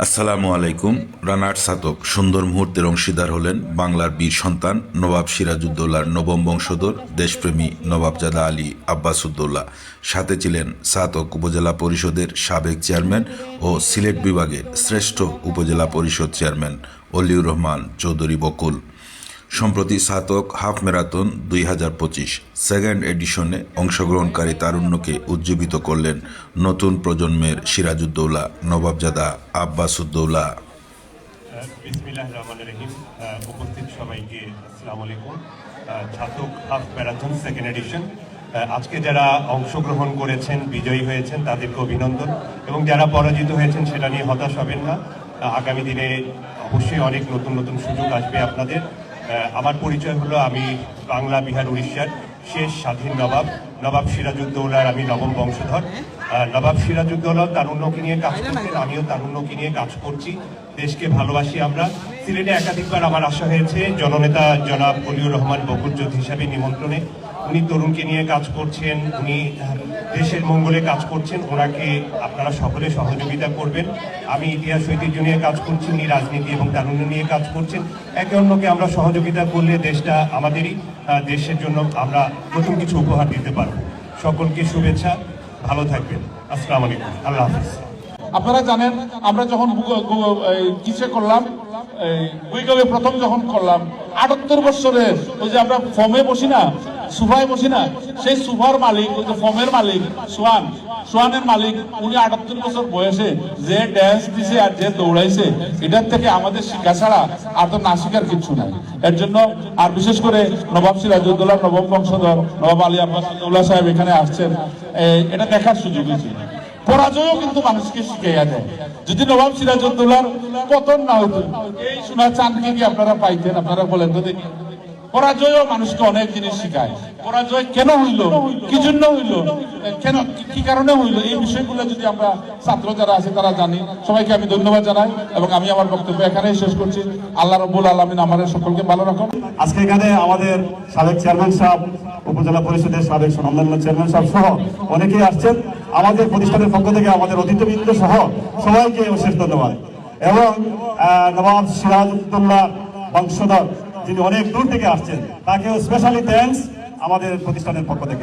আসসালামু আলাইকুম। রানার সাতক সুন্দর মুহূর্তের অংশীদার হলেন বাংলার বীর সন্তান নবাব সিরাজউদ্দৌলার নবম বংশধর দেশপ্রেমী নবাবজাদা আলী আব্বাসউদ্দৌলা। সাথে ছিলেন সাতক উপজেলা পরিষদের সাবেক চেয়ারম্যান ও সিলেট বিভাগের শ্রেষ্ঠ উপজেলা পরিষদ চেয়ারম্যান অলিউর রহমান চৌধুরী বকুল। সম্প্রতি সাতক হাফ ম্যারাথন 2025 সেকেন্ড এডিশনে অংশগ্রহণকারী তারুণ্যকে উজ্জীবিত করলেন নতুন প্রজন্মের সিরাজউদ্দৌলা নবাবজাদা আব্বাসউদ্দৌলা। বিসমিল্লাহির রহমানির রহিম। উপস্থিত সবাইকে আসসালামু আলাইকুম। সাতক হাফ ম্যারাথন সেকেন্ড এডিশন, আজকে যারা অংশগ্রহণ করেছেন, বিজয়ী হয়েছেন, তাদেরকে অভিনন্দন, এবং যারা পরাজিত হয়েছেন সেটা নিয়ে হতাশ হবেন না। আগামী দিনে অবশ্যই অনেক নতুন নতুন সুযোগ আসবে আপনাদের। আমার পরিচয় হলো, আমি বাংলা, বিহার, উড়িষ্যার শেষ স্বাধীন নবাব সিরাজউদ্দৌলার আমি নবম বংশধর। নবাব সিরাজউদ্দৌলা তারুণ্যকে নিয়ে কাজ করছেন, আমিও তারুণ্যকে নিয়ে কাজ করছি। দেশকে ভালোবাসি আমরা। সিলেটে একাধিকবার আমার আসা হয়েছে জননেতা জনাব অলিউর রহমান বকুল হিসাবে নিমন্ত্রণে। উনি তরুণকে নিয়ে কাজ করছেন, উনি দেশের মঙ্গলে কাজ করছেন, ওনাকে আপনারা সকলে সহযোগিতা করবেন। আমি ইতিহাস ঐতিহ্য নিয়ে কাজ করছি, উনি রাজনীতি এবং তারুণ্য নিয়ে কাজ করছেন। একে অন্যকে আমরা সহযোগিতা করলে দেশটা আমাদেরই, দেশের জন্য আমরা নতুন কিছু উপহার দিতে পারবো। সকলকে শুভেচ্ছা, ভালো থাকবেন। আসসালামু আলাইকুম, আল্লাহ হাফিজ। আপনারা জানেন, আমরা যখন কিসে করলাম, বৈকালে প্রথম যখন করলাম 78 বছরের, ওই যে আমরা ফর্মে বসি না, সুফায় বসি না, সেই সুফার মালিক, ওই যে ফর্মের মালিক সোয়ানের মালিক, উনি 78 বছর বয়সে যে ড্যান্স দিছে আর যে দৌড়াইছে, এটার থেকে আমাদের শিক্ষা ছাড়া আর তো না শিখার কিছু নাই। এর জন্য আর বিশেষ করে নবাব সিরাজউদ্দৌলা নবম বংশধর নবাব আলী আব্বাসউদ্দৌলা সাহেব এখানে আসছেন, এটা দেখার সুযোগ হয়েছে। পরাজয়ও কিন্তু মানুষকে শিখাইয়া দেয়। যদি নবাব সিরাজউদ্দৌলার পতন না হতো, এই সোনার চাঁদকে কি আপনারা পাইতেন? আপনারা বলেন তো দেখি। পরাজয়ও মানুষকে অনেক জিনিস শিখায়। পরাজয় কেন হইল, কি জন্য হইল, কেন, কি কারণে হইল, এই বিষয়গুলো যদি আমরা ছাত্র যারা আছে তারা জানি। সবাইকে আমি ধন্যবাদ জানাই এবং আমি আমার বক্তব্য এখানেই শেষ করছি। আল্লাহ রাব্বুল আলামিন আমাদের সকলকে ভালো রাখুন। আজকে এখানে আমাদের সাবেক চেয়ারম্যান সাহেব, উপজেলা পরিষদের সাবেক অন্যান্য চেয়ারম্যান সাহেব সহ অনেকেই আসছেন। আমাদের প্রতিষ্ঠানের পক্ষ থেকে আমাদের অতিথিবৃন্দ সহ সবাইকে অশেষ ধন্যবাদ। এবং নবাব সিরাজউদ্দৌলা বংশধর যিনি অনেক দূর থেকে আসছেন, তাকেও স্পেশালি থ্যাঙ্কস আমাদের প্রতিষ্ঠানের পক্ষ থেকে।